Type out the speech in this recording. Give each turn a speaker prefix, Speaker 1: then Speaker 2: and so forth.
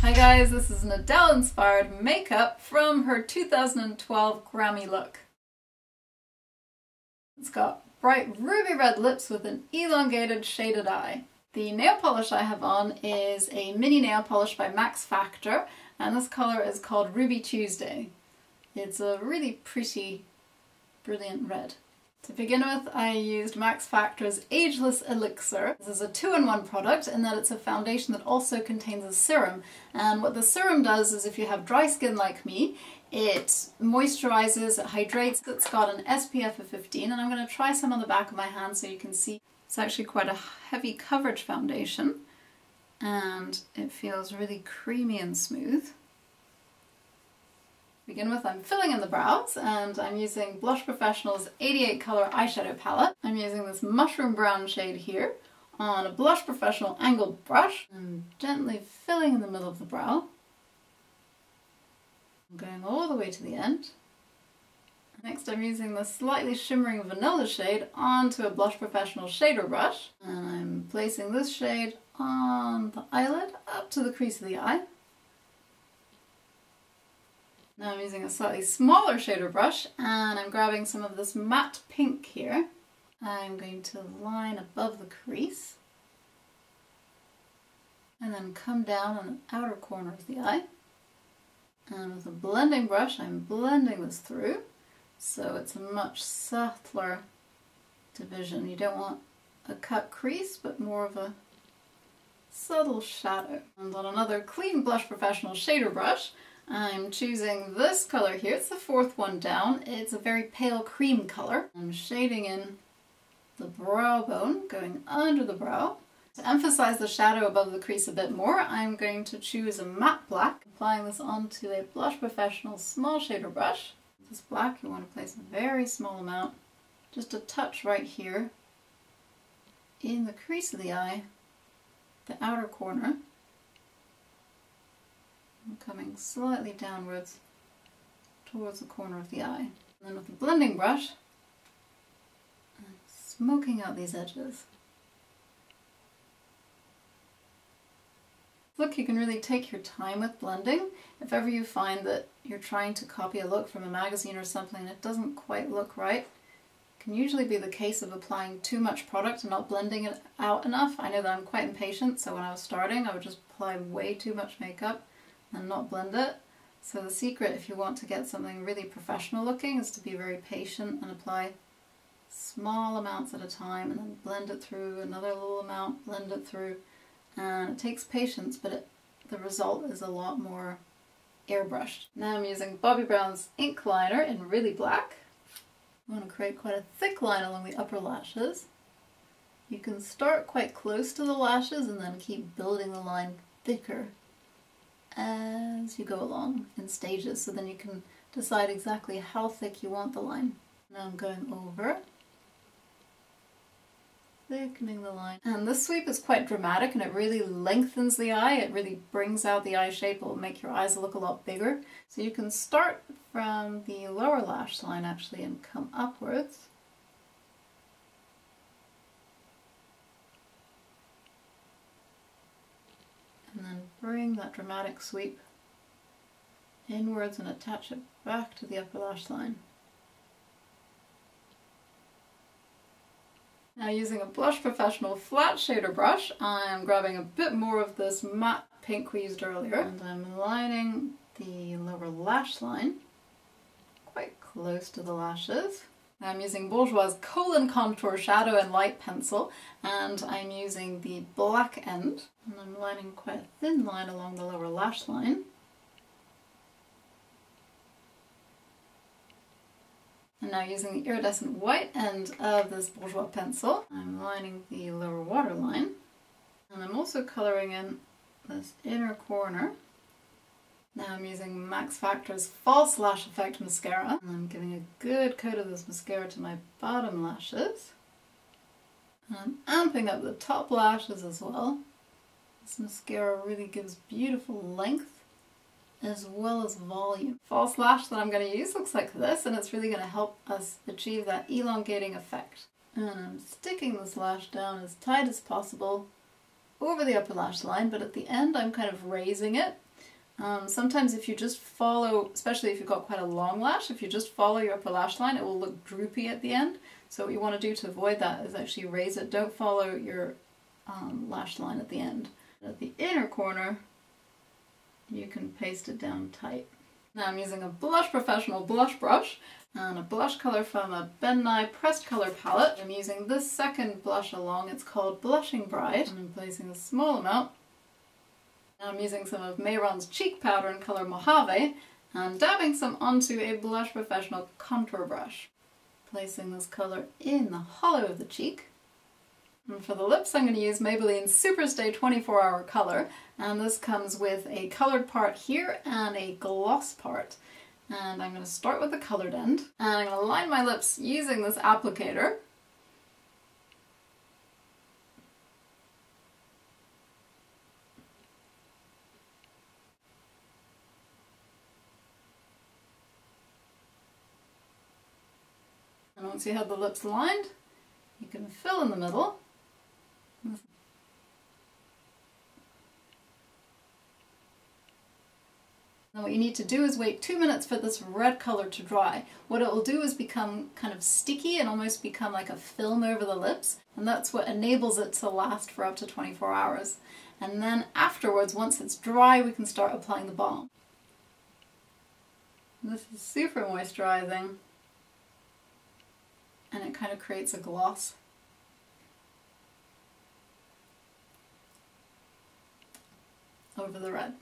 Speaker 1: Hi guys, this is an Adele inspired makeup from her 2012 Grammy look. It's got bright ruby red lips with an elongated shaded eye. The nail polish I have on is a mini nail polish by MaxFactor, and this colour is called Ruby Tuesday. It's a really pretty, brilliant red. To begin with, I used MaxFactor's Ageless Elixir. This is a 2-in-1 product in that it's a foundation that also contains a serum. And what the serum does is, if you have dry skin like me, it moisturizes, it hydrates. It's got an SPF of 15, and I'm going to try some on the back of my hand so you can see. It's actually quite a heavy coverage foundation, and it feels really creamy and smooth. To begin with, I'm filling in the brows, and I'm using Blush Professional's 88 color eyeshadow palette. I'm using this mushroom brown shade here on a Blush Professional angled brush. I'm gently filling in the middle of the brow. I'm going all the way to the end. Next, I'm using the slightly shimmering vanilla shade onto a Blush Professional shader brush, and I'm placing this shade on the eyelid up to the crease of the eye. Now I'm using a slightly smaller shader brush, and I'm grabbing some of this matte pink here. I'm going to line above the crease and then come down on the outer corner of the eye. And with a blending brush, I'm blending this through so it's a much subtler division. You don't want a cut crease, but more of a subtle shadow. And on another clean Blush Professional shader brush, I'm choosing this color here. It's the fourth one down. It's a very pale cream color. I'm shading in the brow bone, going under the brow. To emphasize the shadow above the crease a bit more, I'm going to choose a matte black, applying this onto a Blush Professional small shader brush. This black, you want to place a very small amount, just a touch right here in the crease of the eye, the outer corner. I'm coming slightly downwards towards the corner of the eye. And then with the blending brush, I'm smoking out these edges. Look, you can really take your time with blending. If ever you find that you're trying to copy a look from a magazine or something and it doesn't quite look right, it can usually be the case of applying too much product and not blending it out enough. I know that I'm quite impatient, so when I was starting I would just apply way too much makeup and not blend it. So the secret, if you want to get something really professional looking, is to be very patient and apply small amounts at a time and then blend it through, another little amount, blend it through. And it takes patience, but the result is a lot more airbrushed. Now I'm using Bobbi Brown's ink liner in really black. I want to create quite a thick line along the upper lashes. You can start quite close to the lashes and then keep building the line thicker as you go along in stages, so then you can decide exactly how thick you want the line. Now I'm going over, thickening the line. And this sweep is quite dramatic and it really lengthens the eye. It really brings out the eye shape. It will make your eyes look a lot bigger. So you can start from the lower lash line actually and come upwards. And then bring that dramatic sweep inwards and attach it back to the upper lash line. Now using a Blush Professional flat shader brush, I'm grabbing a bit more of this matte pink we used earlier, and I'm lining the lower lash line quite close to the lashes. Now I'm using Bourjois' Khol Contour Shadow and Light Pencil, and I'm using the black end, and I'm lining quite a thin line along the lower lash line. And now using the iridescent white end of this Bourjois pencil, I'm lining the lower waterline. And I'm also colouring in this inner corner. Now I'm using MaxFactor's False Lash Effect Mascara. And I'm giving a good coat of this mascara to my bottom lashes. And I'm amping up the top lashes as well. This mascara really gives beautiful length as well as volume. False lash that I'm going to use looks like this, and it's really going to help us achieve that elongating effect. And I'm sticking this lash down as tight as possible over the upper lash line, but at the end I'm kind of raising it Sometimes if you just follow, especially if you've got quite a long lash, if you just follow your upper lash line, it will look droopy at the end. So what you want to do to avoid that is actually raise it. Don't follow your lash line at the end. At the inner corner, you can paste it down tight. Now I'm using a Blush Professional blush brush and a blush color from a Ben Nye Pressed Color palette. I'm using this second blush along, it's called Blushing Bride, and I'm placing a small amount. Now I'm using some of Mehron's cheek powder in color Mojave and dabbing some onto a Blush Professional contour brush. Placing this color in the hollow of the cheek. And for the lips I'm going to use Maybelline SuperStay 24-Hour Color, and this comes with a colored part here and a gloss part. And I'm going to start with the colored end, and I'm going to line my lips using this applicator. And once you have the lips lined, you can fill in the middle. Now what you need to do is wait 2 minutes for this red color to dry. What it will do is become kind of sticky and almost become like a film over the lips, and that's what enables it to last for up to 24 hours. And then afterwards, once it's dry, we can start applying the balm. This is super moisturizing, and it kind of creates a gloss. Over the red.